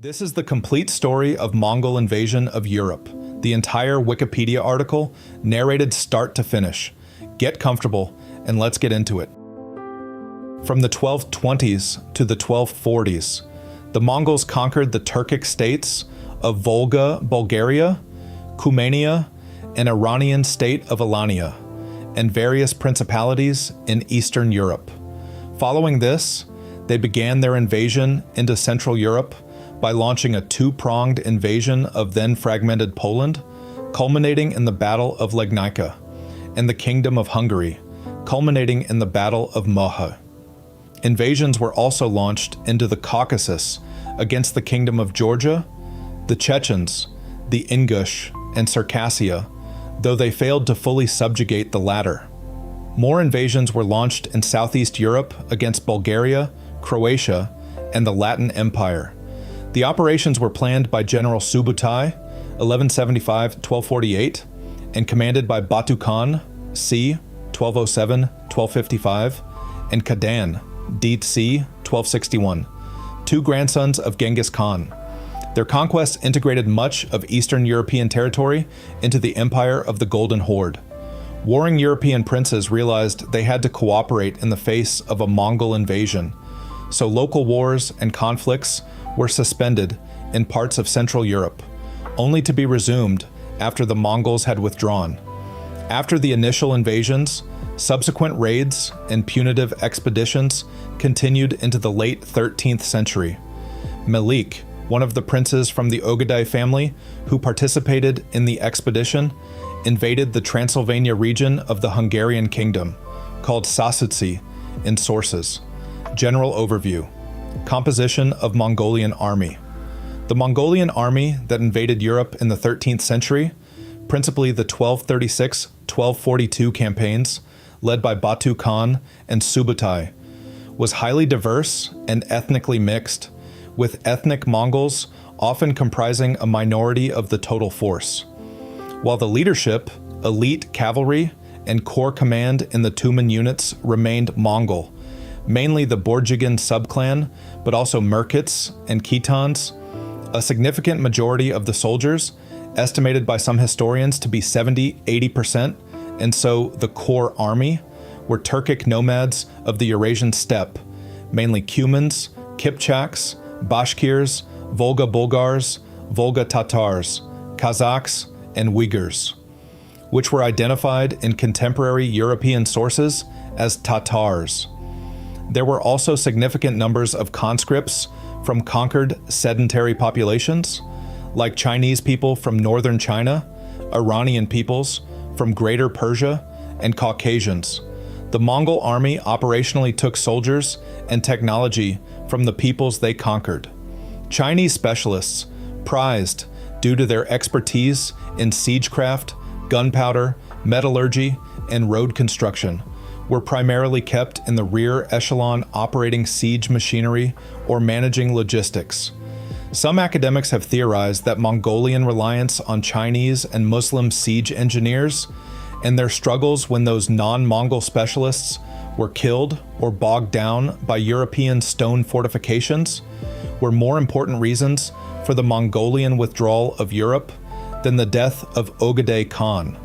This is the complete story of Mongol invasion of Europe. The entire Wikipedia article, narrated start to finish. Get comfortable, and let's get into it. From the 1220s to the 1240s, the Mongols conquered the Turkic states of Volga, Bulgaria, Cumania, and Iranian state of Alania, and various principalities in Eastern Europe. Following this, they began their invasion into Central Europe by launching a two-pronged invasion of then-fragmented Poland, culminating in the Battle of Legnica, and the Kingdom of Hungary, culminating in the Battle of Moha. Invasions were also launched into the Caucasus against the Kingdom of Georgia, the Chechens, the Ingush, and Circassia, though they failed to fully subjugate the latter. More invasions were launched in Southeast Europe against Bulgaria, Croatia, and the Latin Empire. The operations were planned by General Subutai, 1175-1248, and commanded by Batu Khan, c. 1207-1255, and Kadan, d.c. 1261, two grandsons of Genghis Khan. Their conquests integrated much of Eastern European territory into the empire of the Golden Horde. Warring European princes realized they had to cooperate in the face of a Mongol invasion, so local wars and conflicts were suspended in parts of Central Europe, only to be resumed after the Mongols had withdrawn. After the initial invasions, subsequent raids and punitive expeditions continued into the late 13th century. Melik, one of the princes from the Ogadai family who participated in the expedition, invaded the Transylvania region of the Hungarian kingdom, called Sasuci in sources. General overview. Composition of Mongolian army. The Mongolian army that invaded Europe in the 13th century, principally the 1236-1242 campaigns, led by Batu Khan and Subutai, was highly diverse and ethnically mixed, with ethnic Mongols often comprising a minority of the total force. While the leadership, elite cavalry, and corps command in the Tumen units remained Mongol, mainly the Borjigin subclan, but also Merkits and Khitans. A significant majority of the soldiers, estimated by some historians to be 70-80%, and so the core army, were Turkic nomads of the Eurasian steppe, mainly Cumans, Kipchaks, Bashkirs, Volga Bulgars, Volga Tatars, Kazakhs, and Uyghurs, which were identified in contemporary European sources as Tatars. There were also significant numbers of conscripts from conquered sedentary populations, like Chinese people from northern China, Iranian peoples from Greater Persia, and Caucasians. The Mongol army operationally took soldiers and technology from the peoples they conquered. Chinese specialists, prized due to their expertise in siegecraft, gunpowder, metallurgy, and road construction, were primarily kept in the rear echelon operating siege machinery or managing logistics. Some academics have theorized that Mongolian reliance on Chinese and Muslim siege engineers and their struggles when those non-Mongol specialists were killed or bogged down by European stone fortifications were more important reasons for the Mongolian withdrawal of Europe than the death of Ogadai Khan.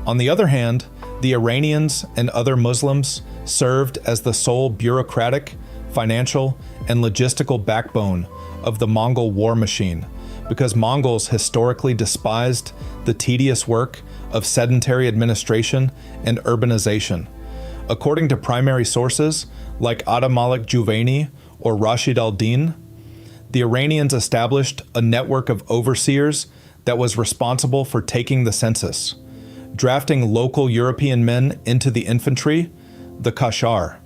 On the other hand, the Iranians and other Muslims served as the sole bureaucratic, financial, and logistical backbone of the Mongol war machine, because Mongols historically despised the tedious work of sedentary administration and urbanization. According to primary sources like Adamalik Juvayni or Rashid al-Din, the Iranians established a network of overseers that was responsible for taking the census, drafting local European men into the infantry, the Kashar,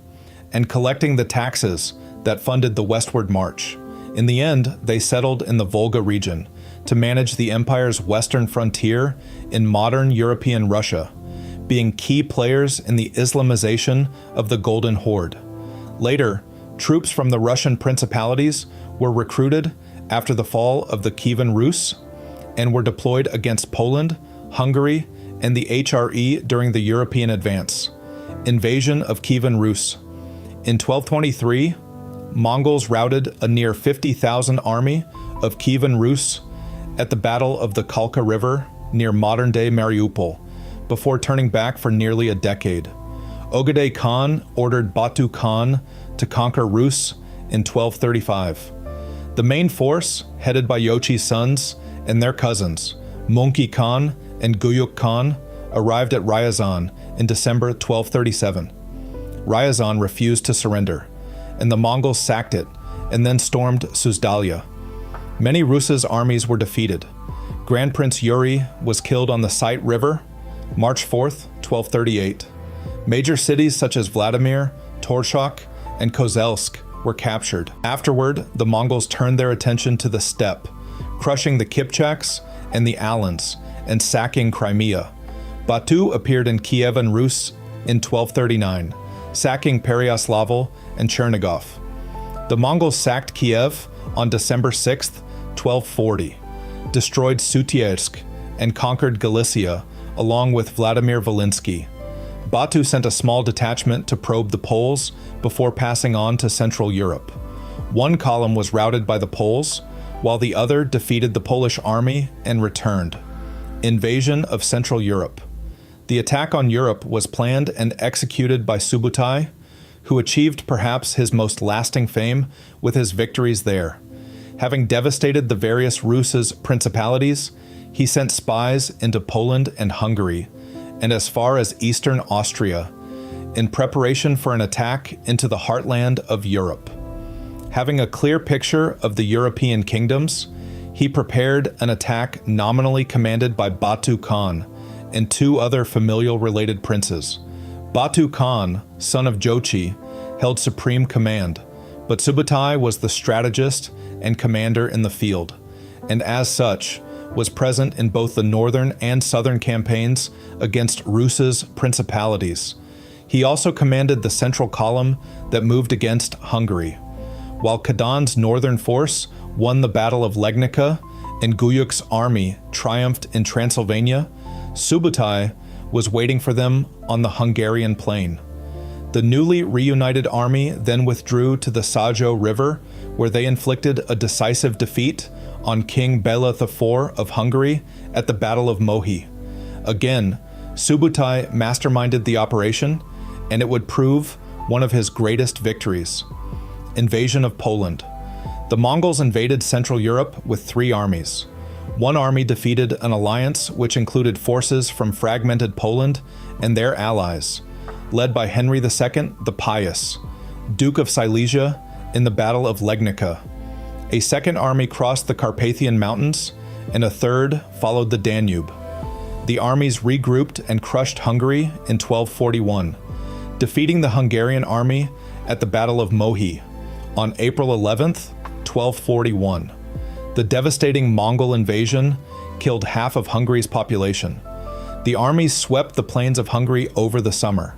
and collecting the taxes that funded the westward march. In the end, they settled in the Volga region to manage the empire's western frontier in modern European Russia, being key players in the Islamization of the Golden Horde. Later, troops from the Russian principalities were recruited after the fall of the Kievan Rus and were deployed against Poland, Hungary, and the HRE during the European advance. Invasion of Kievan Rus. In 1223, Mongols routed a near 50,000 army of Kievan Rus at the Battle of the Kalka River near modern-day Mariupol, before turning back for nearly a decade. Ogedei Khan ordered Batu Khan to conquer Rus in 1235. The main force, headed by Yochi's sons and their cousins, Monki Khan and Guyuk Khan, arrived at Ryazan in December 1237. Ryazan refused to surrender, and the Mongols sacked it and then stormed Suzdalya. Many Rus' armies were defeated. Grand Prince Yuri was killed on the Site River, March 4th, 1238. Major cities such as Vladimir, Torshak, and Kozelsk were captured. Afterward, the Mongols turned their attention to the steppe, crushing the Kipchaks and the Alans and sacking Crimea. Batu appeared in Kievan Rus in 1239, sacking Pereyaslav and Chernigov. The Mongols sacked Kiev on December 6, 1240, destroyed Sutiersk, and conquered Galicia, along with Vladimir Volinsky. Batu sent a small detachment to probe the Poles before passing on to Central Europe. One column was routed by the Poles, while the other defeated the Polish army and returned. Invasion of Central Europe. The attack on Europe was planned and executed by Subutai, who achieved perhaps his most lasting fame with his victories there. Having devastated the various Rus' principalities, he sent spies into Poland and Hungary, and as far as eastern Austria, in preparation for an attack into the heartland of Europe. Having a clear picture of the European kingdoms, he prepared an attack nominally commanded by Batu Khan and two other familial-related princes. Batu Khan, son of Jochi, held supreme command, but Subutai was the strategist and commander in the field, and as such, was present in both the northern and southern campaigns against Rus' principalities. He also commanded the central column that moved against Hungary. While Kadan's northern force won the Battle of Legnica and Guyuk's army triumphed in Transylvania, Subutai was waiting for them on the Hungarian plain. The newly reunited army then withdrew to the Sajo River, where they inflicted a decisive defeat on King Bela IV of Hungary at the Battle of Mohi. Again, Subutai masterminded the operation, and it would prove one of his greatest victories. Invasion of Poland. The Mongols invaded Central Europe with 3 armies. One army defeated an alliance which included forces from fragmented Poland and their allies, led by Henry II the Pious, Duke of Silesia, in the Battle of Legnica. A second army crossed the Carpathian Mountains, and a third followed the Danube. The armies regrouped and crushed Hungary in 1241, defeating the Hungarian army at the Battle of Mohi on April 11th, 1241. The devastating Mongol invasion killed half of Hungary's population. The armies swept the plains of Hungary over the summer,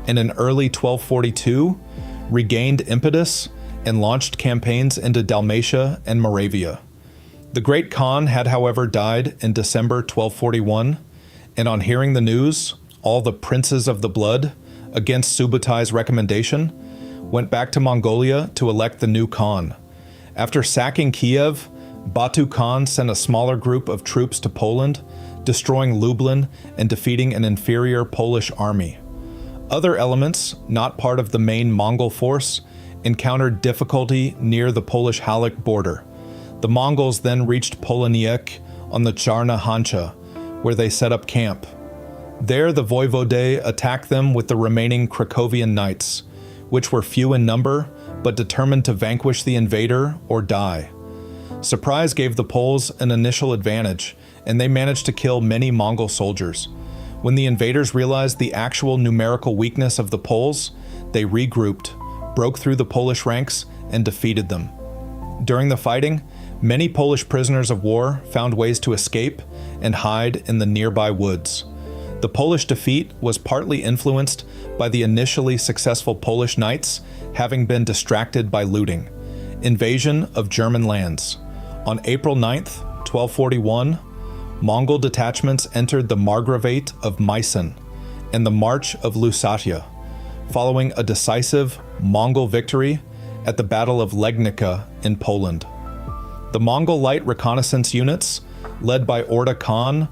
and in early 1242 regained impetus and launched campaigns into Dalmatia and Moravia. The Great Khan had, however, died in December 1241, and on hearing the news, all the princes of the blood, against Subutai's recommendation, went back to Mongolia to elect the new Khan. After sacking Kiev, Batu Khan sent a smaller group of troops to Poland, destroying Lublin and defeating an inferior Polish army. Other elements, not part of the main Mongol force, encountered difficulty near the Polish-Halych border. The Mongols then reached Poloniec on the Czarna Hancha, where they set up camp. There the voivode attacked them with the remaining Krakowian knights, which were few in number, but determined to vanquish the invader or die. Surprise gave the Poles an initial advantage, and they managed to kill many Mongol soldiers. When the invaders realized the actual numerical weakness of the Poles, they regrouped, broke through the Polish ranks, and defeated them. During the fighting, many Polish prisoners of war found ways to escape and hide in the nearby woods. The Polish defeat was partly influenced by the initially successful Polish knights having been distracted by looting. Invasion of German lands. On April 9th, 1241, Mongol detachments entered the Margravate of Meissen and the March of Lusatia, following a decisive Mongol victory at the Battle of Legnica in Poland. The Mongol light reconnaissance units, led by Orda Khan,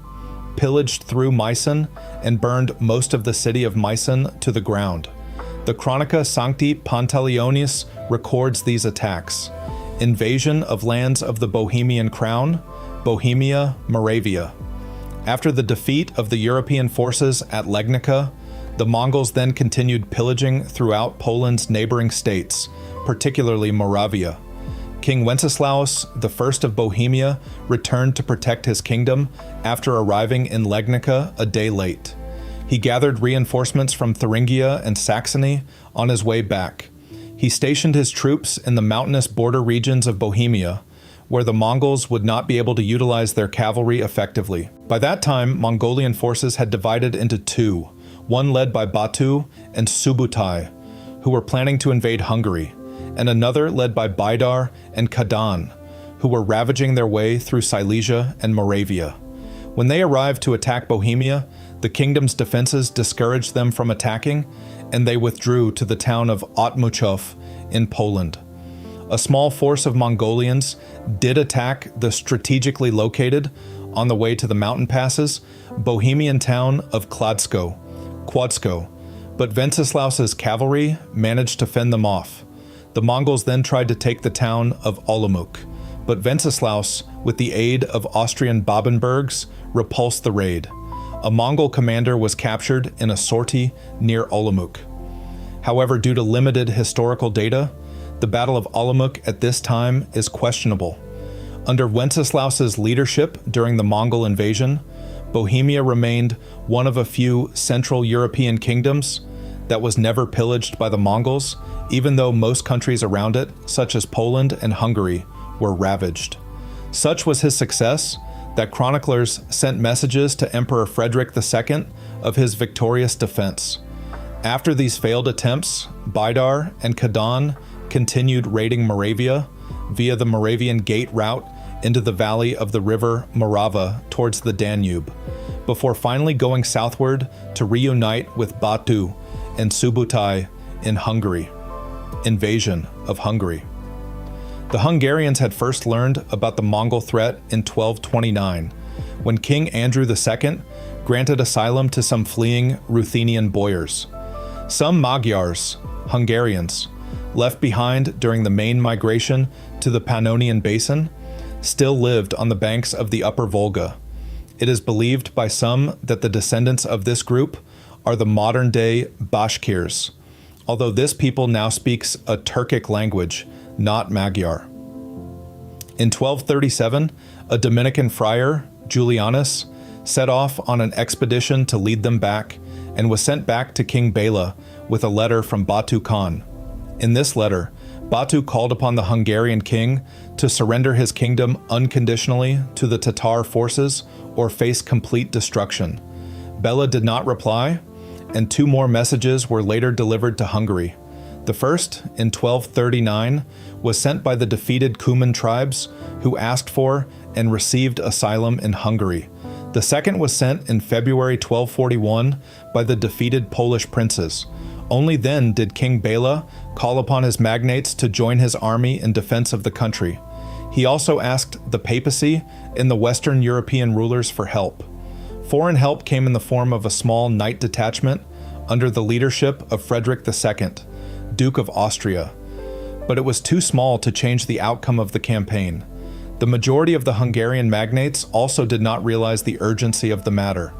pillaged through Meissen and burned most of the city of Meissen to the ground. The Chronica Sancti Pantaleonis records these attacks. Invasion of lands of the Bohemian crown, Bohemia, Moravia. After the defeat of the European forces at Legnica, the Mongols then continued pillaging throughout Poland's neighboring states, particularly Moravia. King Wenceslaus I of Bohemia returned to protect his kingdom after arriving in Legnica a day late. He gathered reinforcements from Thuringia and Saxony on his way back. He stationed his troops in the mountainous border regions of Bohemia, where the Mongols would not be able to utilize their cavalry effectively. By that time, Mongolian forces had divided into two, one led by Batu and Subutai, who were planning to invade Hungary, and another led by Baidar and Kadan, who were ravaging their way through Silesia and Moravia. When they arrived to attack Bohemia, the kingdom's defenses discouraged them from attacking, and they withdrew to the town of Otmuchov in Poland. A small force of Mongolians did attack the strategically located, on the way to the mountain passes, Bohemian town of Kłodzko, but Wenceslaus's cavalry managed to fend them off. The Mongols then tried to take the town of Olomouc, but Wenceslaus, with the aid of Austrian Babenbergs, repulsed the raid. A Mongol commander was captured in a sortie near Olomouc. However, due to limited historical data, the Battle of Olomouc at this time is questionable. Under Wenceslaus's leadership during the Mongol invasion, Bohemia remained one of a few Central European kingdoms that was never pillaged by the Mongols, even though most countries around it, such as Poland and Hungary, were ravaged. Such was his success that chroniclers sent messages to Emperor Frederick II of his victorious defense. After these failed attempts, Baidar and Kadan continued raiding Moravia via the Moravian Gate route into the valley of the river Morava towards the Danube, before finally going southward to reunite with Batu and Subutai in Hungary. Invasion of Hungary. The Hungarians had first learned about the Mongol threat in 1229, when King Andrew II granted asylum to some fleeing Ruthenian boyars. Some Magyars, Hungarians, left behind during the main migration to the Pannonian Basin, still lived on the banks of the upper Volga. It is believed by some that the descendants of this group are the modern-day Bashkirs, although this people now speaks a Turkic language, not Magyar. In 1237, a Dominican friar, Julianus, set off on an expedition to lead them back and was sent back to King Bela with a letter from Batu Khan. In this letter, Batu called upon the Hungarian king to surrender his kingdom unconditionally to the Tatar forces or face complete destruction. Bela did not reply, and two more messages were later delivered to Hungary. The first, in 1239, was sent by the defeated Cuman tribes, who asked for and received asylum in Hungary. The second was sent in February 1241 by the defeated Polish princes. Only then did King Bela call upon his magnates to join his army in defense of the country. He also asked the papacy and the Western European rulers for help. Foreign help came in the form of a small knight detachment under the leadership of Frederick II, Duke of Austria, but it was too small to change the outcome of the campaign. The majority of the Hungarian magnates also did not realize the urgency of the matter.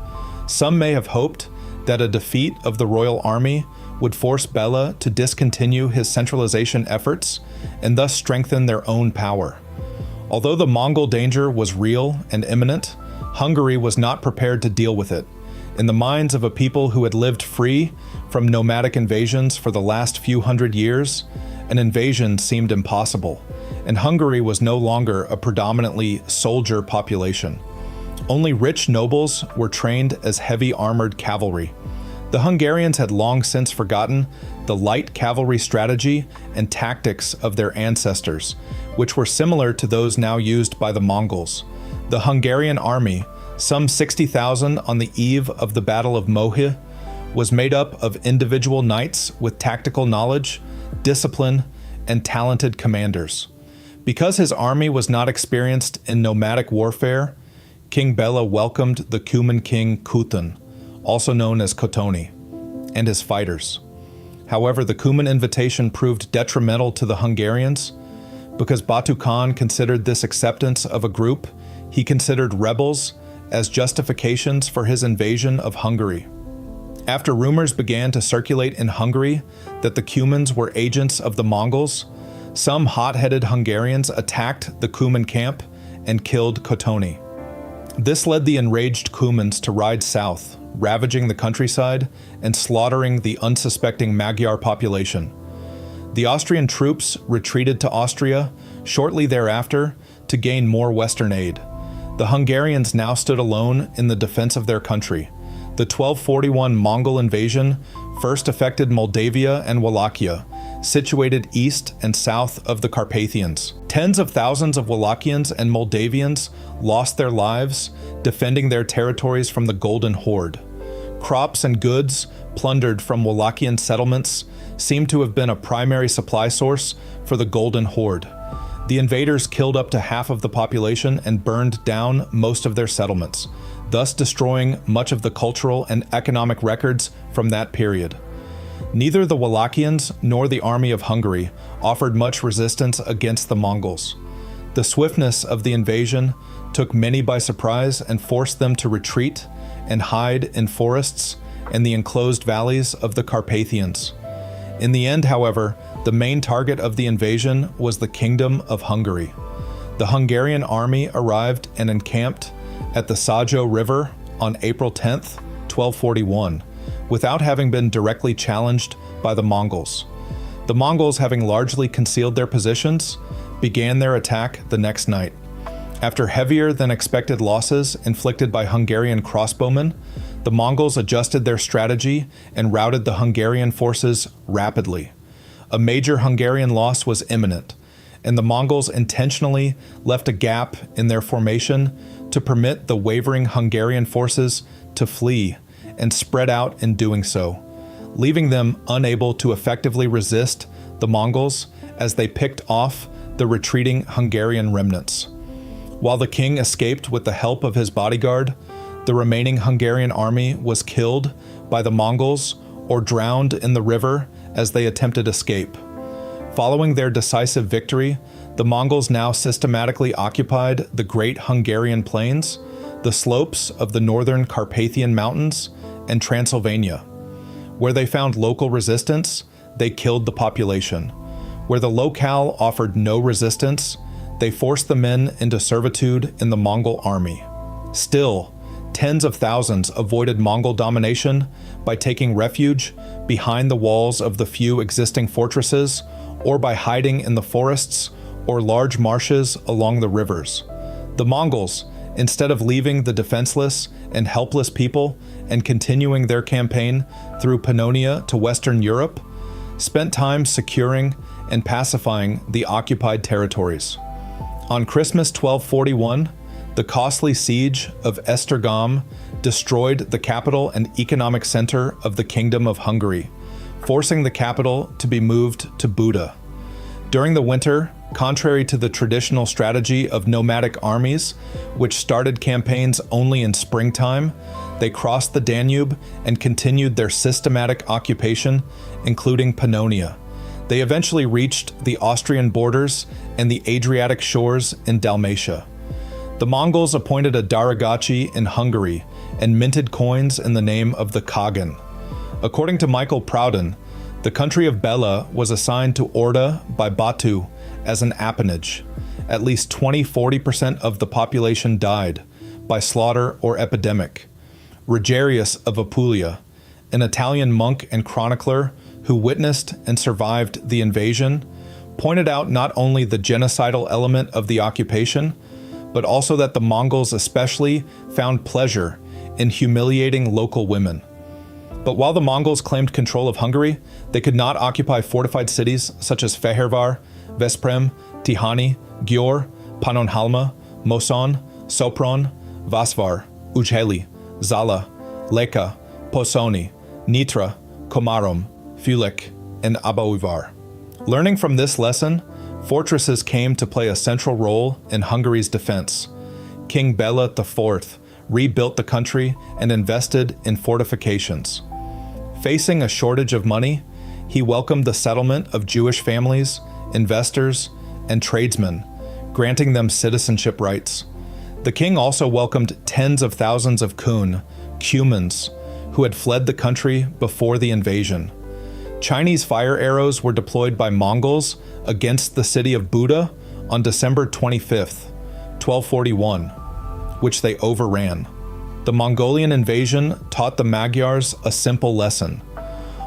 Some may have hoped that a defeat of the royal army would force Bela to discontinue his centralization efforts and thus strengthen their own power. Although the Mongol danger was real and imminent, Hungary was not prepared to deal with it. In the minds of a people who had lived free from nomadic invasions for the last few hundred years, an invasion seemed impossible, and Hungary was no longer a predominantly soldier population. Only rich nobles were trained as heavy armored cavalry. The Hungarians had long since forgotten the light cavalry strategy and tactics of their ancestors, which were similar to those now used by the Mongols. The Hungarian army, some 60,000 on the eve of the Battle of Mohi, was made up of individual knights with tactical knowledge, discipline, and talented commanders. Because his army was not experienced in nomadic warfare, King Bela welcomed the Cuman king Kutan, also known as Kotoni, and his fighters. However, the Cuman invitation proved detrimental to the Hungarians because Batu Khan considered this acceptance of a group he considered rebels as justifications for his invasion of Hungary. After rumors began to circulate in Hungary that the Cumans were agents of the Mongols, some hot-headed Hungarians attacked the Cuman camp and killed Kotoni. This led the enraged Cumans to ride south, ravaging the countryside and slaughtering the unsuspecting Magyar population. The Austrian troops retreated to Austria shortly thereafter to gain more Western aid. The Hungarians now stood alone in the defense of their country. The 1241 Mongol invasion first affected Moldavia and Wallachia, situated east and south of the Carpathians. Tens of thousands of Wallachians and Moldavians lost their lives defending their territories from the Golden Horde. Crops and goods plundered from Wallachian settlements seem to have been a primary supply source for the Golden Horde. The invaders killed up to half of the population and burned down most of their settlements, thus destroying much of the cultural and economic records from that period. Neither the Wallachians nor the army of Hungary offered much resistance against the Mongols. The swiftness of the invasion took many by surprise and forced them to retreat and hide in forests and the enclosed valleys of the Carpathians. In the end, however, the main target of the invasion was the Kingdom of Hungary. The Hungarian army arrived and encamped at the Sajo River on April 10th, 1241, without having been directly challenged by the Mongols. The Mongols, having largely concealed their positions, began their attack the next night. After heavier than expected losses inflicted by Hungarian crossbowmen, the Mongols adjusted their strategy and routed the Hungarian forces rapidly. A major Hungarian loss was imminent, and the Mongols intentionally left a gap in their formation to permit the wavering Hungarian forces to flee and spread out in doing so, leaving them unable to effectively resist the Mongols as they picked off the retreating Hungarian remnants. While the king escaped with the help of his bodyguard, the remaining Hungarian army was killed by the Mongols or drowned in the river as they attempted escape. Following their decisive victory, the Mongols now systematically occupied the Great Hungarian Plains, the slopes of the northern Carpathian Mountains, and Transylvania. Where they found local resistance, they killed the population. Where the locale offered no resistance, they forced the men into servitude in the Mongol army. Still, tens of thousands avoided Mongol domination by taking refuge behind the walls of the few existing fortresses or by hiding in the forests or large marshes along the rivers. The Mongols, instead of leaving the defenseless and helpless people and continuing their campaign through Pannonia to Western Europe, spent time securing and pacifying the occupied territories. On Christmas 1241, the costly siege of Esztergom destroyed the capital and economic center of the Kingdom of Hungary, forcing the capital to be moved to Buda. During the winter, contrary to the traditional strategy of nomadic armies, which started campaigns only in springtime, they crossed the Danube and continued their systematic occupation, including Pannonia. They eventually reached the Austrian borders and the Adriatic shores in Dalmatia. The Mongols appointed a Daragachi in Hungary and minted coins in the name of the Kagan. According to Michael Proudhon, the country of Bela was assigned to Orda by Batu as an appanage. At least 20–40% of the population died by slaughter or epidemic. Rogerius of Apulia, an Italian monk and chronicler who witnessed and survived the invasion, pointed out not only the genocidal element of the occupation, but also that the Mongols especially found pleasure in humiliating local women. But while the Mongols claimed control of Hungary, they could not occupy fortified cities such as Fehérvár, Veszprém, Tihany, Győr, Pannonhalma, Moson, Sopron, Vasvar, Ujhely, Zala, Leka, Pozsony, Nitra, Komárom, Fülek, and Abauvar. Learning from this lesson, Fortresses came to play a central role in Hungary's defense. King Bela IV rebuilt the country and invested in fortifications. Facing a shortage of money, he welcomed the settlement of Jewish families, investors, and tradesmen, granting them citizenship rights. The king also welcomed tens of thousands of Cumans, who had fled the country before the invasion. Chinese fire arrows were deployed by Mongols against the city of Buda on December 25th, 1241, which they overran. The Mongolian invasion taught the Magyars a simple lesson.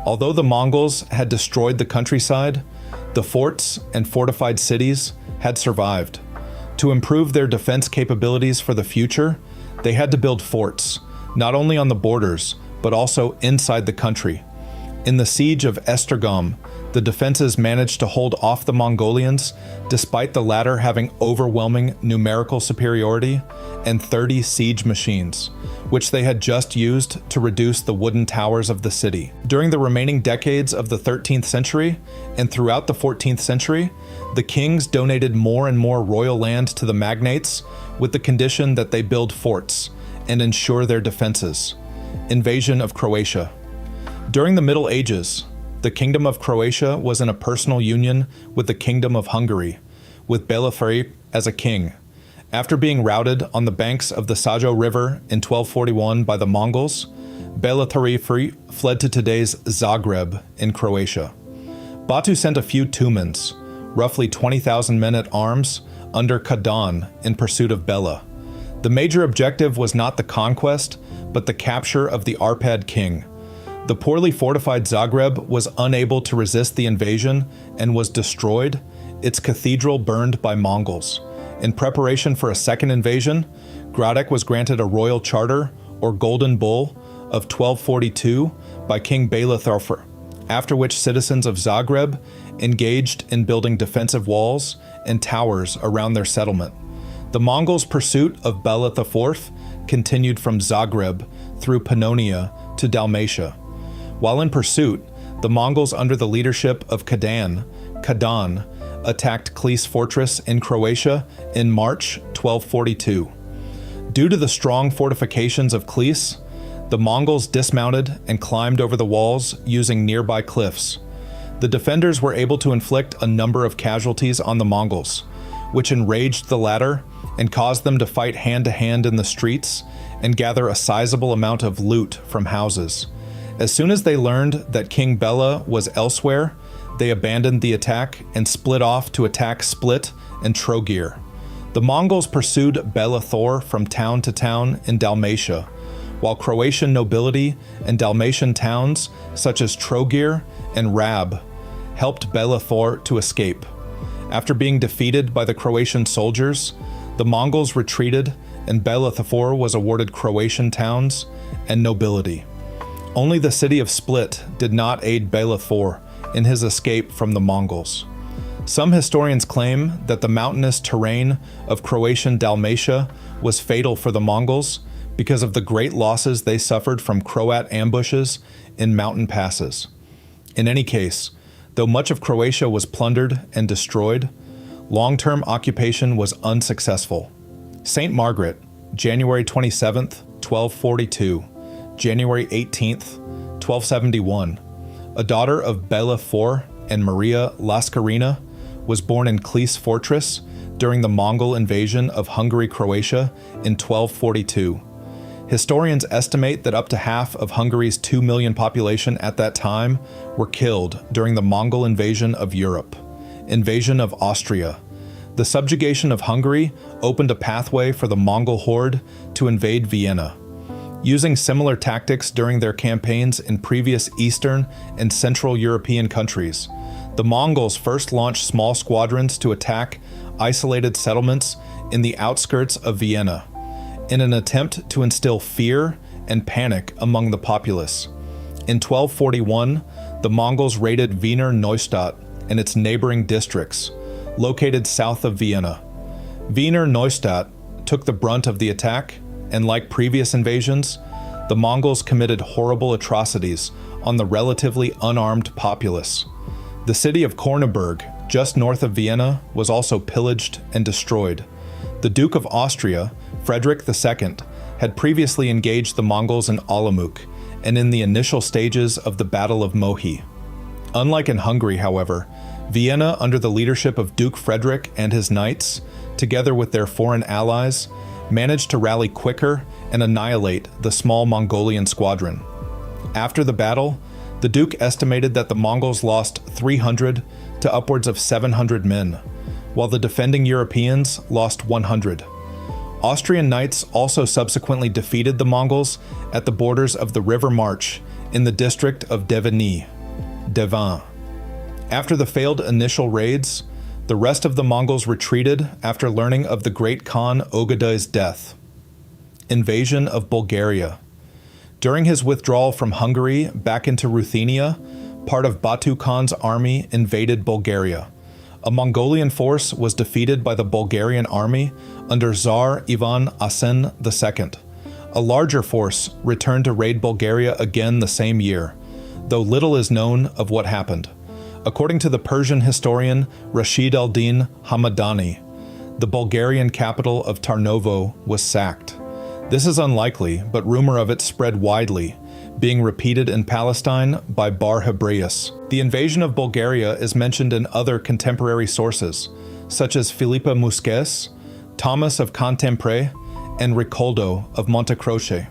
Although the Mongols had destroyed the countryside, the forts and fortified cities had survived. To improve their defense capabilities for the future, they had to build forts, not only on the borders, but also inside the country. In the siege of Esztergom, the defenses managed to hold off the Mongolians, despite the latter having overwhelming numerical superiority and 30 siege machines, which they had just used to reduce the wooden towers of the city. During the remaining decades of the 13th century and throughout the 14th century, the kings donated more and more royal land to the magnates with the condition that they build forts and ensure their defenses. Invasion of Croatia. During the Middle Ages, the Kingdom of Croatia was in a personal union with the Kingdom of Hungary, with Bela III as a king. After being routed on the banks of the Sajo River in 1241 by the Mongols, Bela III fled to today's Zagreb in Croatia. Batu sent a few Tumans, roughly 20,000 men at arms, under Kievan in pursuit of Bela. The major objective was not the conquest, but the capture of the Arpad king. The poorly fortified Zagreb was unable to resist the invasion and was destroyed, its cathedral burned by Mongols. In preparation for a second invasion, Gradec was granted a royal charter, or Golden Bull, of 1242 by King Bela IV, after which citizens of Zagreb engaged in building defensive walls and towers around their settlement. The Mongols' pursuit of Bela IV continued from Zagreb through Pannonia to Dalmatia. While in pursuit, the Mongols under the leadership of Kievan attacked Klis fortress in Croatia in March 1242. Due to the strong fortifications of Klis, the Mongols dismounted and climbed over the walls using nearby cliffs. The defenders were able to inflict a number of casualties on the Mongols, which enraged the latter and caused them to fight hand-to-hand in the streets and gather a sizable amount of loot from houses. As soon as they learned that King Bela was elsewhere, they abandoned the attack and split off to attack Split and Trogir. The Mongols pursued Bela Thor from town to town in Dalmatia, while Croatian nobility and Dalmatian towns such as Trogir and Rab helped Bela Thor to escape. After being defeated by the Croatian soldiers, the Mongols retreated and Bela IV was awarded Croatian towns and nobility. Only the city of Split did not aid Bela IV in his escape from the Mongols. Some historians claim that the mountainous terrain of Croatian Dalmatia was fatal for the Mongols because of the great losses they suffered from Croat ambushes in mountain passes. In any case, though much of Croatia was plundered and destroyed, long-term occupation was unsuccessful. St. Margaret, January 27th, 1242, January 18th, 1271, a daughter of Bela IV and Maria Laskarina, was born in Klis Fortress during the Mongol invasion of Hungary-Croatia in 1242. Historians estimate that up to half of Hungary's 2 million population at that time were killed during the Mongol invasion of Europe. Invasion of Austria. The subjugation of Hungary opened a pathway for the Mongol horde to invade Vienna. Using similar tactics during their campaigns in previous Eastern and Central European countries, the Mongols first launched small squadrons to attack isolated settlements in the outskirts of Vienna, in an attempt to instill fear and panic among the populace. In 1241, the Mongols raided Wiener Neustadt and its neighboring districts, located south of Vienna. Wiener Neustadt took the brunt of the attack, and like previous invasions, the Mongols committed horrible atrocities on the relatively unarmed populace. The city of Korneburg just north of Vienna, was also pillaged and destroyed. The Duke of Austria, Frederick II, had previously engaged the Mongols in Olomouc and in the initial stages of the Battle of Mohi. Unlike in Hungary, however, Vienna, under the leadership of Duke Frederick and his knights, together with their foreign allies, managed to rally quicker and annihilate the small Mongolian squadron. After the battle, the Duke estimated that the Mongols lost 300 to upwards of 700 men, while the defending Europeans lost 100. Austrian knights also subsequently defeated the Mongols at the borders of the River March in the district of Deveni. After the failed initial raids, the rest of the Mongols retreated after learning of the Great Khan Ogedai's death. Invasion of Bulgaria. During his withdrawal from Hungary back into Ruthenia, part of Batu Khan's army invaded Bulgaria. A Mongolian force was defeated by the Bulgarian army under Tsar Ivan Asen II. A larger force returned to raid Bulgaria again the same year, though little is known of what happened. According to the Persian historian Rashid al-Din Hamadani, the Bulgarian capital of Tarnovo was sacked. This is unlikely, but rumor of it spread widely, being repeated in Palestine by Bar Hebraeus. The invasion of Bulgaria is mentioned in other contemporary sources, such as Philippa Musques, Thomas of Cantempré, and Ricoldo of Montecroce.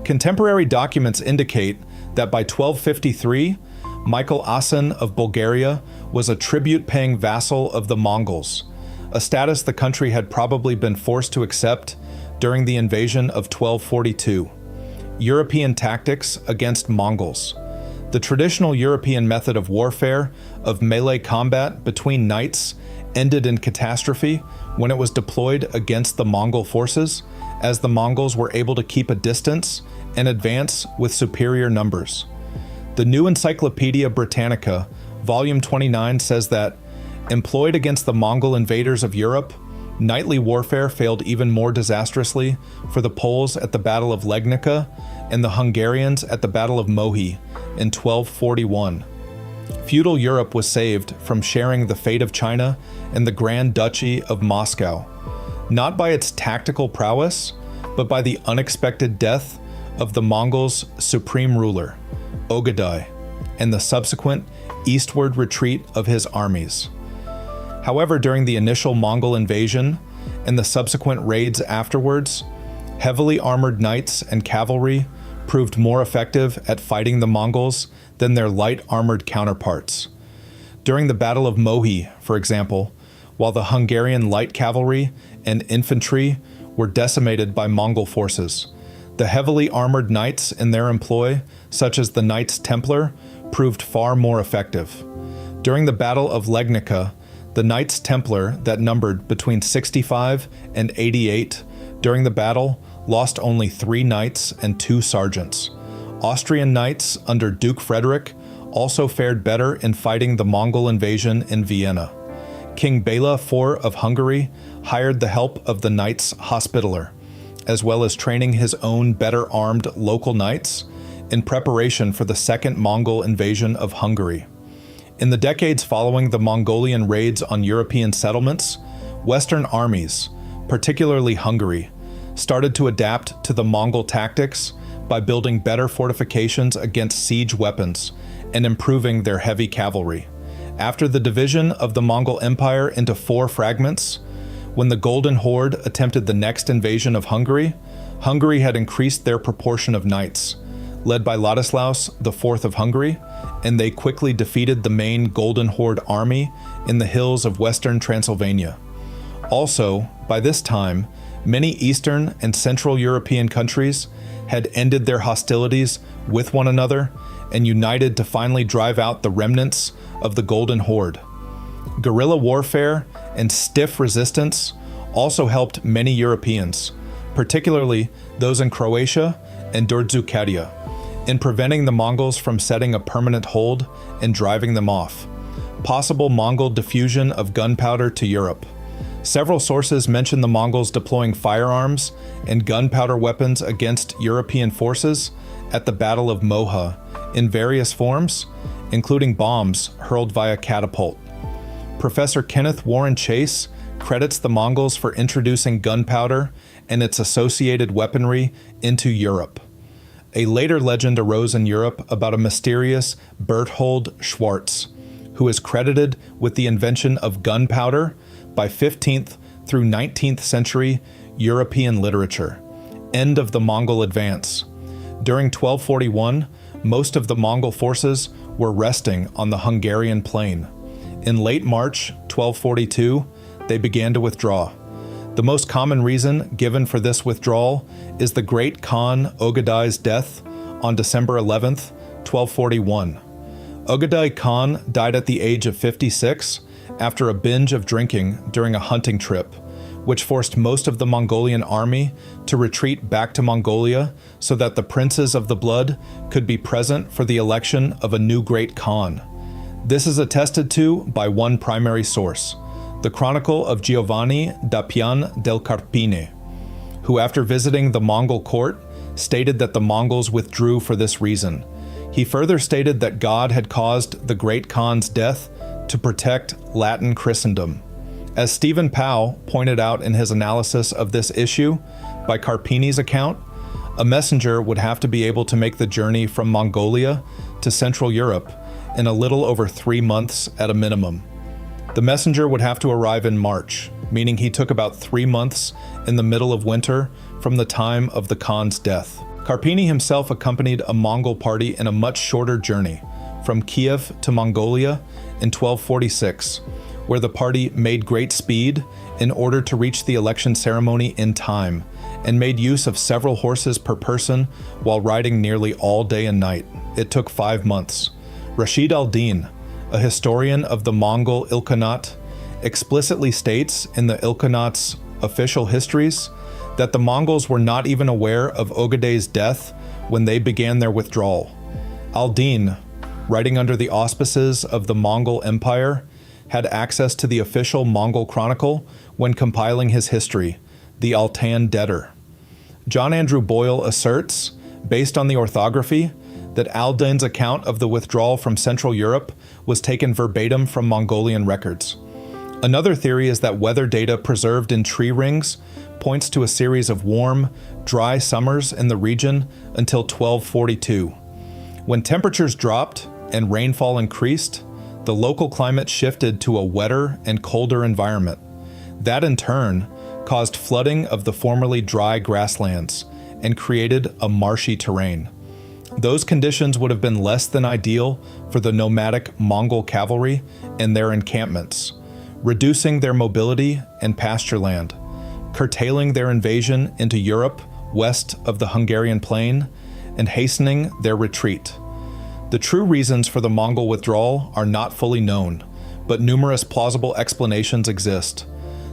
Contemporary documents indicate that by 1253, Michael Asen of Bulgaria was a tribute-paying vassal of the Mongols, a status the country had probably been forced to accept during the invasion of 1242. European tactics against Mongols. The traditional European method of warfare of melee combat between knights ended in catastrophe when it was deployed against the Mongol forces, as the Mongols were able to keep a distance and advance with superior numbers. The New Encyclopedia Britannica, Volume 29, says that, employed against the Mongol invaders of Europe, knightly warfare failed even more disastrously for the Poles at the Battle of Legnica and the Hungarians at the Battle of Mohi in 1241. Feudal Europe was saved from sharing the fate of China and the Grand Duchy of Moscow, not by its tactical prowess, but by the unexpected death of the Mongols' supreme ruler, Ogedai, and the subsequent eastward retreat of his armies. However, during the initial Mongol invasion and the subsequent raids afterwards, heavily armored knights and cavalry proved more effective at fighting the Mongols than their light armored counterparts. During the Battle of Mohi, for example, while the Hungarian light cavalry and infantry were decimated by Mongol forces, the heavily armored knights in their employ, such as the Knights Templar, proved far more effective. During the Battle of Legnica, the Knights Templar that numbered between 65 and 88 during the battle lost only 3 knights and 2 sergeants. Austrian knights under Duke Frederick also fared better in fighting the Mongol invasion in Vienna. King Bela IV of Hungary hired the help of the Knights Hospitaller, as well as training his own better-armed local knights in preparation for the second Mongol invasion of Hungary. In the decades following the Mongolian raids on European settlements, Western armies, particularly Hungary, started to adapt to the Mongol tactics by building better fortifications against siege weapons and improving their heavy cavalry. After the division of the Mongol Empire into 4 fragments, when the Golden Horde attempted the next invasion of Hungary, Hungary had increased their proportion of knights, led by Ladislaus IV of Hungary, and they quickly defeated the main Golden Horde army in the hills of western Transylvania. Also, by this time, many Eastern and Central European countries had ended their hostilities with one another and united to finally drive out the remnants of the Golden Horde. Guerrilla warfare and stiff resistance also helped many Europeans, particularly those in Croatia and Dzurzucadia, in preventing the Mongols from setting a permanent hold and driving them off. Possible Mongol diffusion of gunpowder to Europe. Several sources mention the Mongols deploying firearms and gunpowder weapons against European forces at the Battle of Moha in various forms, including bombs hurled via catapult. Professor Kenneth Warren Chase credits the Mongols for introducing gunpowder and its associated weaponry into Europe. A later legend arose in Europe about a mysterious Berthold Schwarz, who is credited with the invention of gunpowder by 15th through 19th century European literature. End of the Mongol advance. During 1241, most of the Mongol forces were resting on the Hungarian plain. In late March 1242, they began to withdraw. The most common reason given for this withdrawal is the Great Khan Ogedai's death on December 11th, 1241. Ogedai Khan died at the age of 56 after a binge of drinking during a hunting trip, which forced most of the Mongolian army to retreat back to Mongolia so that the princes of the blood could be present for the election of a new Great Khan. This is attested to by one primary source, the Chronicle of Giovanni da Pian del Carpine, who after visiting the Mongol court stated that the Mongols withdrew for this reason. He further stated that God had caused the Great Khan's death to protect Latin Christendom. As Stephen Powell pointed out in his analysis of this issue, by Carpine's account, a messenger would have to be able to make the journey from Mongolia to Central Europe in a little over 3 months at a minimum. The messenger would have to arrive in March, meaning he took about 3 months in the middle of winter from the time of the Khan's death. Carpini himself accompanied a Mongol party in a much shorter journey, from Kiev to Mongolia in 1246, where the party made great speed in order to reach the election ceremony in time, and made use of several horses per person while riding nearly all day and night. It took 5 months. Rashid al-Din, a historian of the Mongol Ilkhanate, explicitly states in the Ilkhanate's official histories that the Mongols were not even aware of Ogedai's death when they began their withdrawal. Al-Din, writing under the auspices of the Mongol Empire, had access to the official Mongol chronicle when compiling his history, the Altan Debtor. John Andrew Boyle asserts, based on the orthography, that Al-Din's account of the withdrawal from Central Europe was taken verbatim from Mongolian records. Another theory is that weather data preserved in tree rings points to a series of warm, dry summers in the region until 1242. When temperatures dropped and rainfall increased, the local climate shifted to a wetter and colder environment. That in turn caused flooding of the formerly dry grasslands and created a marshy terrain. Those conditions would have been less than ideal for the nomadic Mongol cavalry and their encampments, reducing their mobility and pasture land, curtailing their invasion into Europe west of the Hungarian plain, and hastening their retreat. The true reasons for the Mongol withdrawal are not fully known, but numerous plausible explanations exist.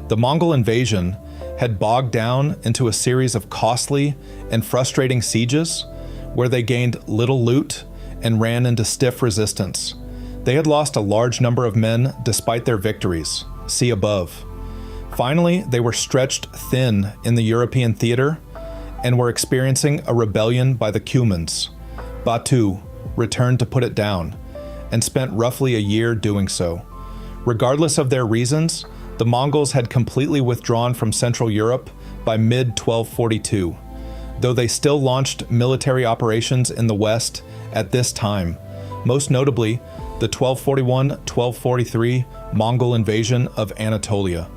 The Mongol invasion had bogged down into a series of costly and frustrating sieges where they gained little loot and ran into stiff resistance. They had lost a large number of men despite their victories. See above. Finally, they were stretched thin in the European theater and were experiencing a rebellion by the Cumans. Batu returned to put it down and spent roughly a year doing so. Regardless of their reasons, the Mongols had completely withdrawn from Central Europe by mid-1242, though they still launched military operations in the west at this time, most notably the 1241-1243 Mongol invasion of Anatolia.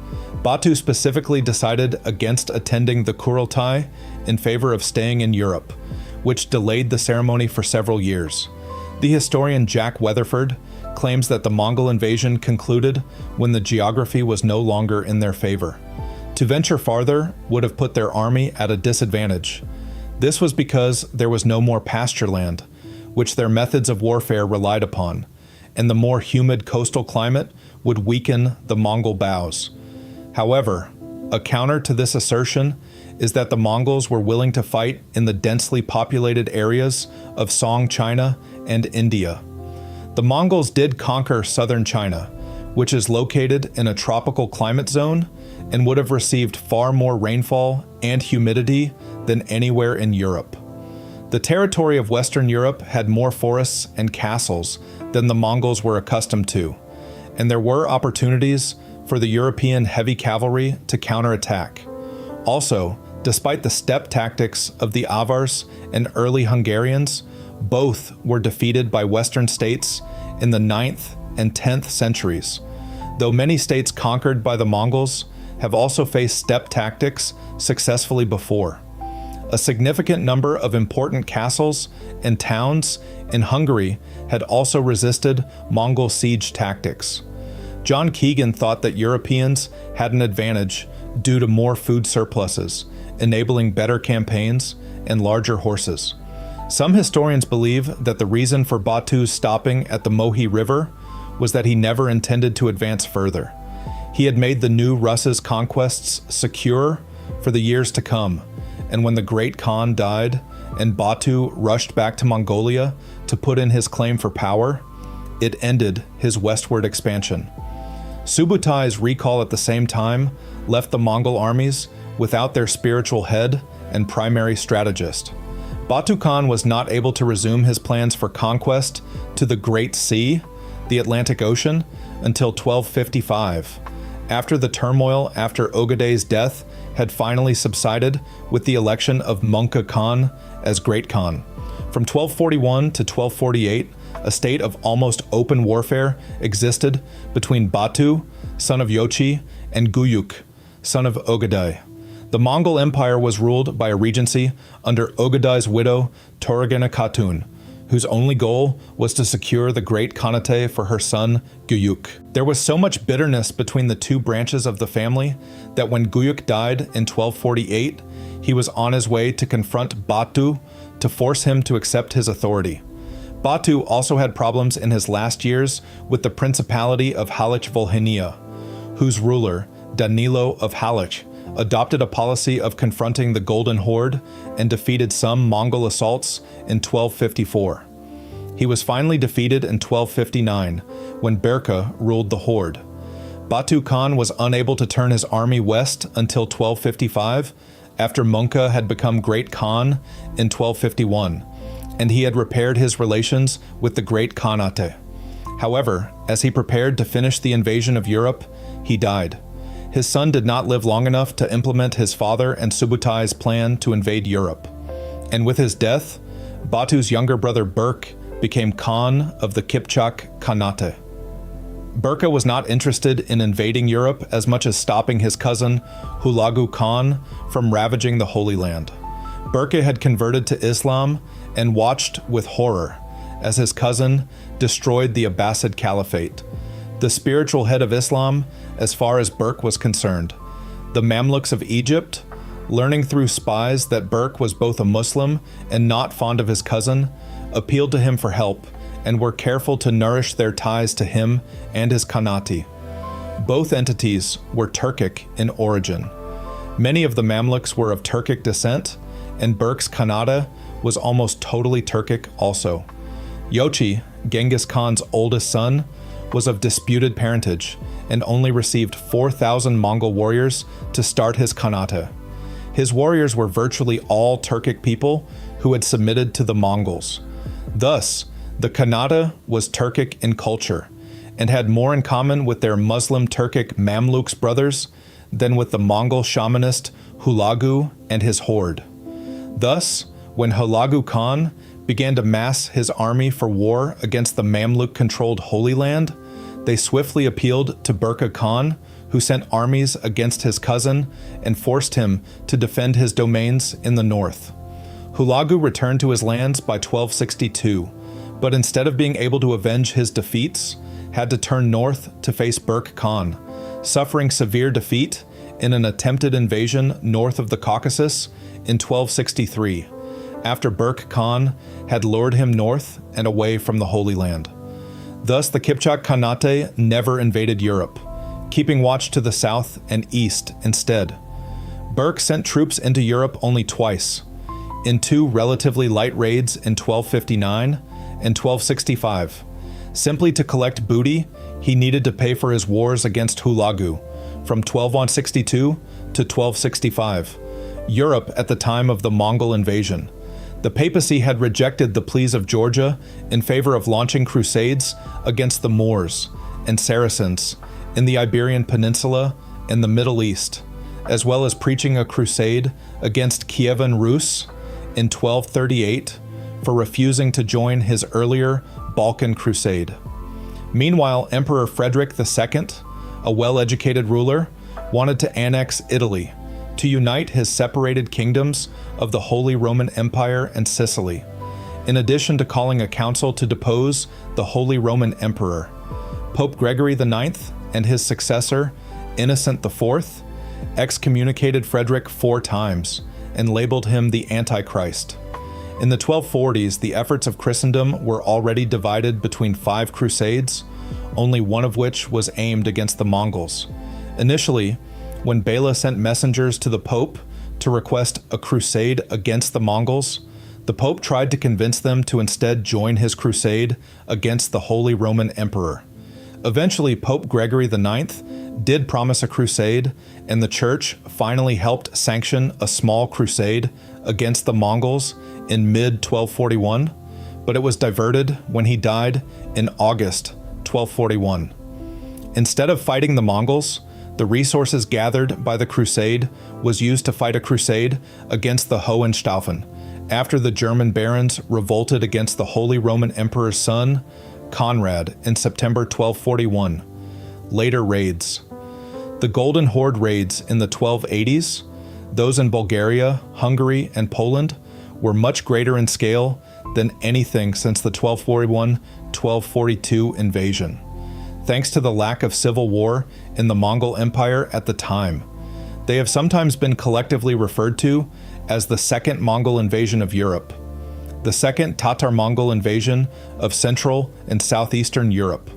Batu specifically decided against attending the Kurultai in favor of staying in Europe, which delayed the ceremony for several years. The historian Jack Weatherford claims that the Mongol invasion concluded when the geography was no longer in their favor. To venture farther would have put their army at a disadvantage. This was because there was no more pasture land, which their methods of warfare relied upon, and the more humid coastal climate would weaken the Mongol bows. However, a counter to this assertion is that the Mongols were willing to fight in the densely populated areas of Song China and India. The Mongols did conquer southern China, which is located in a tropical climate zone and would have received far more rainfall and humidity than anywhere in Europe. The territory of Western Europe had more forests and castles than the Mongols were accustomed to, and there were opportunities for the European heavy cavalry to counterattack. Also, despite the steppe tactics of the Avars and early Hungarians, both were defeated by Western states in the 9th and 10th centuries, though many states conquered by the Mongols have also faced steppe tactics successfully before. A significant number of important castles and towns in Hungary had also resisted Mongol siege tactics. John Keegan thought that Europeans had an advantage due to more food surpluses, enabling better campaigns and larger horses. Some historians believe that the reason for Batu's stopping at the Mohi River was that he never intended to advance further. He had made the new Rus's conquests secure for the years to come, and when the Great Khan died and Batu rushed back to Mongolia to put in his claim for power, it ended his westward expansion. Subutai's recall at the same time left the Mongol armies without their spiritual head and primary strategist. Batu Khan was not able to resume his plans for conquest to the Great Sea, the Atlantic Ocean, until 1255, after the turmoil after Ogedei's death had finally subsided with the election of Mongol Khan as Great Khan. From 1241 to 1248, a state of almost open warfare existed between Batu, son of Yochi, and Guyuk, son of Ogedei. The Mongol Empire was ruled by a regency under Ogedei's widow Toragena Khatun, whose only goal was to secure the Great Khanate for her son Guyuk. There was so much bitterness between the two branches of the family that when Guyuk died in 1248, he was on his way to confront Batu to force him to accept his authority. Batu also had problems in his last years with the Principality of Halych-Volhynia, whose ruler, Danilo of Halych, adopted a policy of confronting the Golden Horde and defeated some Mongol assaults in 1254. He was finally defeated in 1259 when Berka ruled the Horde. Batu Khan was unable to turn his army west until 1255, after Mongol had become Great Khan in 1251, and he had repaired his relations with the Great Khanate. However, as he prepared to finish the invasion of Europe, he died. His son did not live long enough to implement his father and Subutai's plan to invade Europe. And with his death, Batu's younger brother Berk became Khan of the Kipchak Khanate. Berka was not interested in invading Europe as much as stopping his cousin Hulagu Khan from ravaging the Holy Land. Berka had converted to Islam and watched with horror as his cousin destroyed the Abbasid Caliphate, the spiritual head of Islam as far as Berk was concerned. The Mamluks of Egypt, learning through spies that Berk was both a Muslim and not fond of his cousin, appealed to him for help and were careful to nourish their ties to him and his Khanate. Both entities were Turkic in origin. Many of the Mamluks were of Turkic descent, and Berk's Khanate was almost totally Turkic also. Yochi, Genghis Khan's oldest son, was of disputed parentage and only received 4,000 Mongol warriors to start his Khanate. His warriors were virtually all Turkic people who had submitted to the Mongols. Thus, the Khanate was Turkic in culture and had more in common with their Muslim Turkic Mamluks brothers than with the Mongol shamanist Hulagu and his horde. Thus, when Hulagu Khan began to mass his army for war against the Mamluk-controlled Holy Land, they swiftly appealed to Berka Khan, who sent armies against his cousin and forced him to defend his domains in the north. Hulagu returned to his lands by 1262, but instead of being able to avenge his defeats, had to turn north to face Berka Khan, suffering severe defeat in an attempted invasion north of the Caucasus in 1263, after Berka Khan had lured him north and away from the Holy Land. Thus, the Kipchak Khanate never invaded Europe, keeping watch to the south and east instead. Berk sent troops into Europe only twice, in two relatively light raids in 1259 and 1265. Simply to collect booty, he needed to pay for his wars against Hulagu from 1262 to 1265, Europe at the time of the Mongol invasion. The papacy had rejected the pleas of Georgia in favor of launching crusades against the Moors, and Saracens in the Iberian Peninsula and the Middle East, as well as preaching a crusade against Kievan Rus in 1238 for refusing to join his earlier Balkan crusade. Meanwhile, Emperor Frederick II, a well-educated ruler, wanted to annex Italy, to unite his separated kingdoms of the Holy Roman Empire and Sicily, in addition to calling a council to depose the Holy Roman Emperor. Pope Gregory IX and his successor, Innocent IV, excommunicated Frederick 4 times and labeled him the Antichrist. In the 1240s, the efforts of Christendom were already divided between 5 crusades, only one of which was aimed against the Mongols. Initially, when Bela sent messengers to the Pope to request a crusade against the Mongols, the Pope tried to convince them to instead join his crusade against the Holy Roman Emperor. Eventually, Pope Gregory IX did promise a crusade, and the Church finally helped sanction a small crusade against the Mongols in mid-1241, but it was diverted when he died in August 1241. Instead of fighting the Mongols, the resources gathered by the crusade was used to fight a crusade against the Hohenstaufen, after the German barons revolted against the Holy Roman Emperor's son, Conrad, in September 1241. Later raids. The Golden Horde raids in the 1280s, those in Bulgaria, Hungary, and Poland, were much greater in scale than anything since the 1241-1242 invasion, thanks to the lack of civil war in the Mongol Empire at the time. They have sometimes been collectively referred to as the Second Mongol Invasion of Europe, the Second Tatar-Mongol Invasion of Central and Southeastern Europe,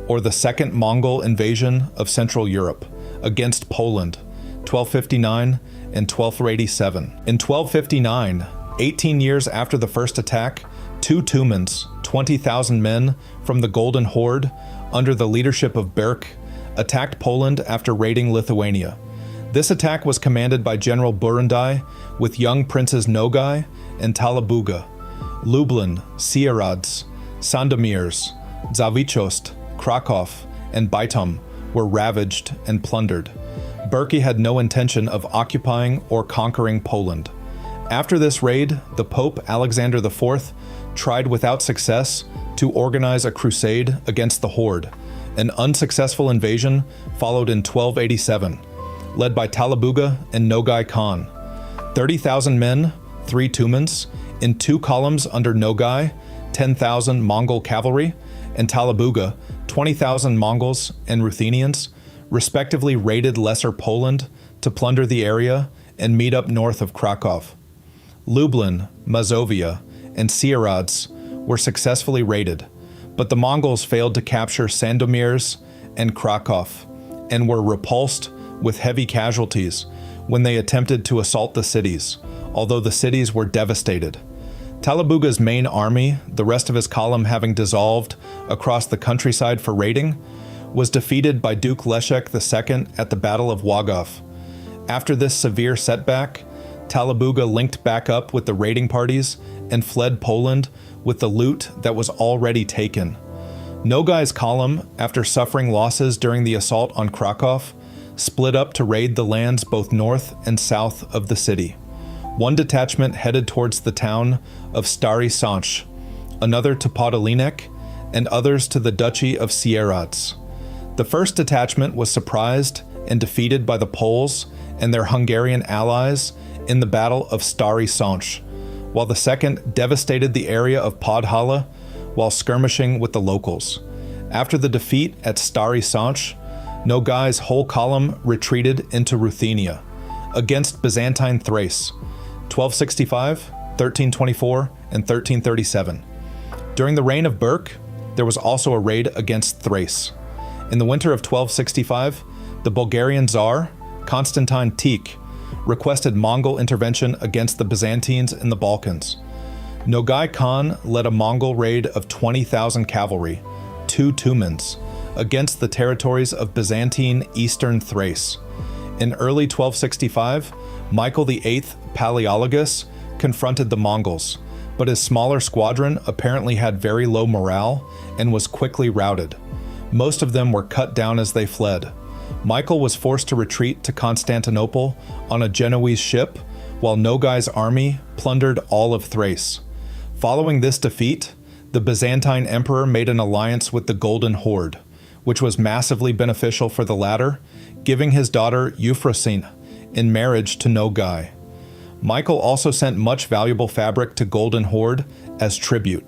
or the Second Mongol Invasion of Central Europe against Poland, 1259 and 1287. In 1259, 18 years after the first attack, 2 Tumans, 20,000 men from the Golden Horde, under the leadership of Berk, attacked Poland after raiding Lithuania. This attack was commanded by General Burundai with young princes Nogai and Talabuga. Lublin, Sieradz, Sandomierz, Zawichost, Krakow, and Bytom were ravaged and plundered. Berke had no intention of occupying or conquering Poland. After this raid, the Pope Alexander IV tried without success to organize a crusade against the Horde. An unsuccessful invasion followed in 1287, led by Talabuga and Nogai Khan. 30,000 men, 3 Tumans, in 2 columns under Nogai, 10,000 Mongol cavalry, and Talabuga, 20,000 Mongols and Ruthenians, respectively raided Lesser Poland to plunder the area and meet up north of Krakow. Lublin, Mazovia, and Sieradz were successfully raided, but the Mongols failed to capture Sandomierz and Krakow and were repulsed with heavy casualties when they attempted to assault the cities, although the cities were devastated. Talabuga's main army, the rest of his column having dissolved across the countryside for raiding, was defeated by Duke Leszek II at the Battle of Łagów. After this severe setback, Talabuga linked back up with the raiding parties and fled Poland with the loot that was already taken. Nogai's column, after suffering losses during the assault on Krakow, split up to raid the lands both north and south of the city. One detachment headed towards the town of Stary Sącz, another to Podolinek, and others to the Duchy of Sieradz. The first detachment was surprised and defeated by the Poles and their Hungarian allies in the Battle of Stary Sącz, while the second devastated the area of Podhala while skirmishing with the locals. After the defeat at Stary Sącz, Nogai's whole column retreated into Ruthenia against Byzantine Thrace, 1265, 1324, and 1337. During the reign of Berke, there was also a raid against Thrace. In the winter of 1265, the Bulgarian Tsar, Constantine Teak, requested Mongol intervention against the Byzantines in the Balkans. Nogai Khan led a Mongol raid of 20,000 cavalry, 2 Tumans, against the territories of Byzantine eastern Thrace. In early 1265, Michael VIII Palaeologus confronted the Mongols, but his smaller squadron apparently had very low morale and was quickly routed. Most of them were cut down as they fled. Michael was forced to retreat to Constantinople on a Genoese ship, while Nogai's army plundered all of Thrace. Following this defeat, the Byzantine emperor made an alliance with the Golden Horde, which was massively beneficial for the latter, giving his daughter Euphrosyne in marriage to Nogai. Michael also sent much valuable fabric to Golden Horde as tribute.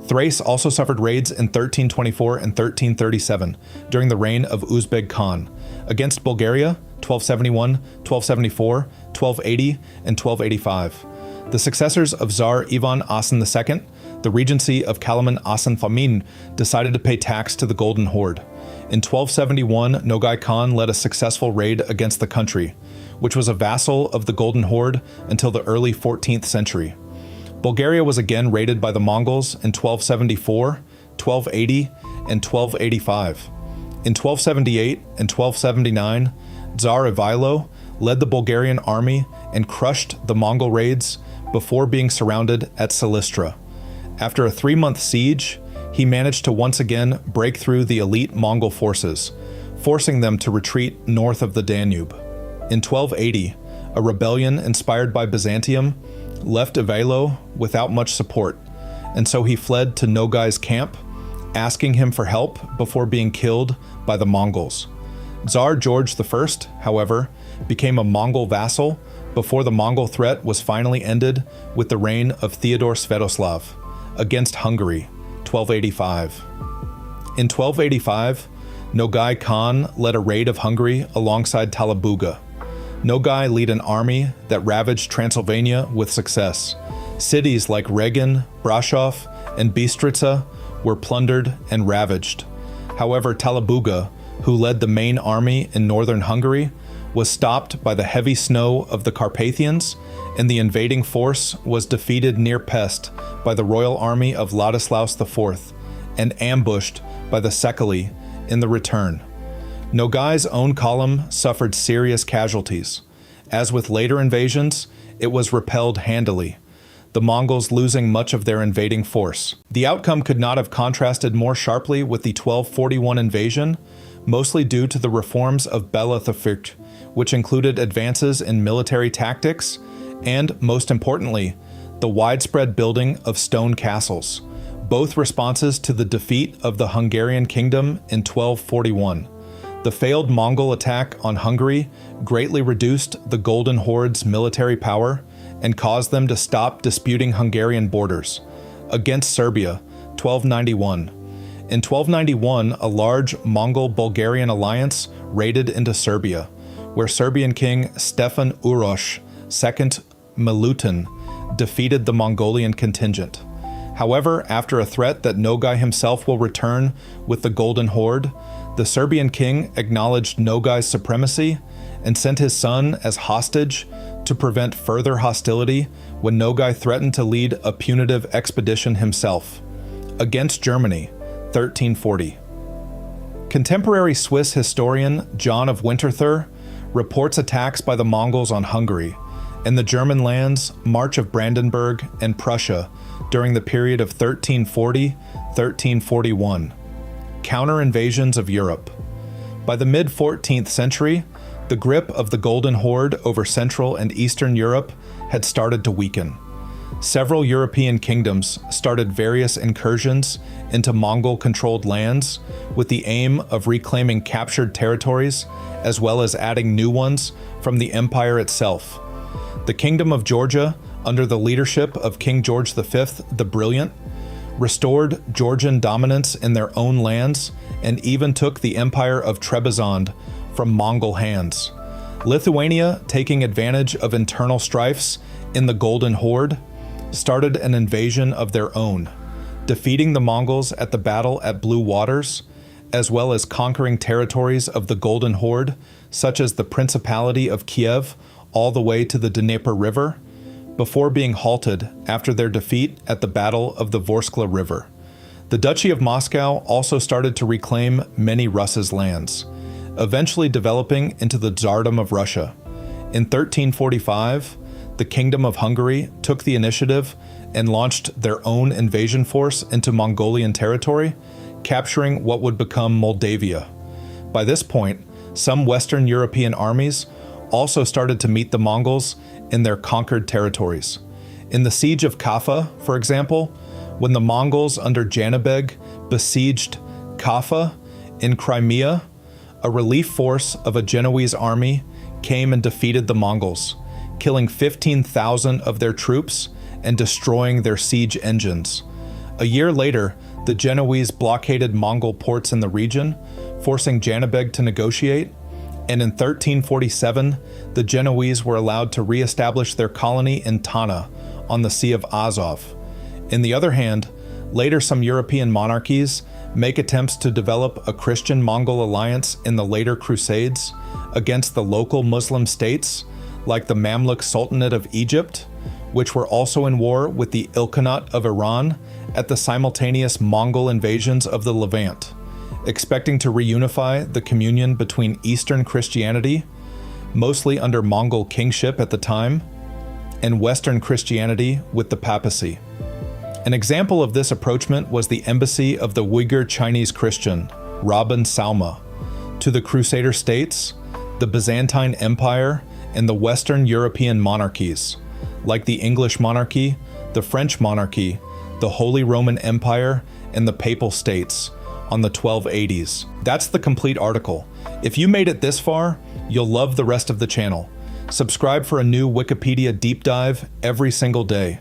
Thrace also suffered raids in 1324 and 1337 during the reign of Uzbeg Khan against Bulgaria 1271, 1274, 1280, and 1285. The successors of Tsar Ivan Asen II, the regency of Kalaman Asen Fomin, decided to pay tax to the Golden Horde. In 1271, Nogai Khan led a successful raid against the country, which was a vassal of the Golden Horde until the early 14th century. Bulgaria was again raided by the Mongols in 1274, 1280, and 1285. In 1278 and 1279, Tsar Ivailo led the Bulgarian army and crushed the Mongol raids before being surrounded at Silistra. After a 3-month siege, he managed to once again break through the elite Mongol forces, forcing them to retreat north of the Danube. In 1280, a rebellion inspired by Byzantium left Ivailo without much support, and so he fled to Nogai's camp, asking him for help before being killed by the Mongols. Tsar George I, however, became a Mongol vassal before the Mongol threat was finally ended with the reign of Theodore Svetoslav against Hungary, 1285. In 1285, Nogai Khan led a raid of Hungary alongside Talabuga. Nogai led an army that ravaged Transylvania with success. Cities like Regen, Brasov, and Bistrica were plundered and ravaged. However, Talabuga, who led the main army in northern Hungary, was stopped by the heavy snow of the Carpathians, and the invading force was defeated near Pest by the royal army of Ladislaus IV and ambushed by the Sekeli in the return. Nogai's own column suffered serious casualties. As with later invasions, it was repelled handily, the Mongols losing much of their invading force. The outcome could not have contrasted more sharply with the 1241 invasion, mostly due to the reforms of Bela IV, which included advances in military tactics and, most importantly, the widespread building of stone castles, both responses to the defeat of the Hungarian kingdom in 1241. The failed Mongol attack on Hungary greatly reduced the Golden Horde's military power and caused them to stop disputing Hungarian borders. Against Serbia, 1291. In 1291, a large Mongol-Bulgarian alliance raided into Serbia, where Serbian king Stefan Uroš II Milutin defeated the Mongolian contingent. However, after a threat that Nogai himself will return with the Golden Horde, the Serbian king acknowledged Nogai's supremacy and sent his son as hostage to prevent further hostility when Nogai threatened to lead a punitive expedition himself. Against Germany, 1340. Contemporary Swiss historian John of Winterthur reports attacks by the Mongols on Hungary and the German lands March of Brandenburg and Prussia during the period of 1340-1341. Counter-invasions of Europe. By the mid-14th century, the grip of the Golden Horde over Central and Eastern Europe had started to weaken. Several European kingdoms started various incursions into Mongol-controlled lands with the aim of reclaiming captured territories, as well as adding new ones from the empire itself. The Kingdom of Georgia, under the leadership of King George V the Brilliant, restored Georgian dominance in their own lands and even took the Empire of Trebizond from Mongol hands. Lithuania, taking advantage of internal strifes in the Golden Horde, started an invasion of their own, defeating the Mongols at the battle at Blue Waters, as well as conquering territories of the Golden Horde, such as the Principality of Kiev all the way to the Dnieper River, before being halted after their defeat at the Battle of the Vorskla River. The Duchy of Moscow also started to reclaim many Rus' lands, eventually developing into the Tsardom of Russia. In 1345, the Kingdom of Hungary took the initiative and launched their own invasion force into Mongolian territory, capturing what would become Moldavia. By this point, some Western European armies also started to meet the Mongols in their conquered territories. In the siege of Kaffa, for example, when the Mongols under Janibeg besieged Kaffa in Crimea, a relief force of a Genoese army came and defeated the Mongols, killing 15,000 of their troops and destroying their siege engines. A year later, the Genoese blockaded Mongol ports in the region, forcing Janibeg to negotiate, and in 1347, the Genoese were allowed to re-establish their colony in Tana on the Sea of Azov. On the other hand, later some European monarchies make attempts to develop a Christian-Mongol alliance in the later Crusades against the local Muslim states, like the Mamluk Sultanate of Egypt, which were also in war with the Ilkhanate of Iran at the simultaneous Mongol invasions of the Levant, expecting to reunify the communion between Eastern Christianity, mostly under Mongol kingship at the time, and Western Christianity with the papacy. An example of this approachment was the embassy of the Uyghur Chinese Christian, Rabban Salma, to the Crusader states, the Byzantine Empire, and the Western European monarchies, like the English monarchy, the French monarchy, the Holy Roman Empire, and the Papal States on the 1280s. That's the complete article. If you made it this far, you'll love the rest of the channel. Subscribe for a new Wikipedia deep dive every single day.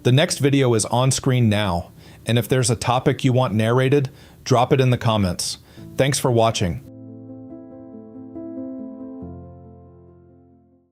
The next video is on screen now, and if there's a topic you want narrated, drop it in the comments. Thanks for watching.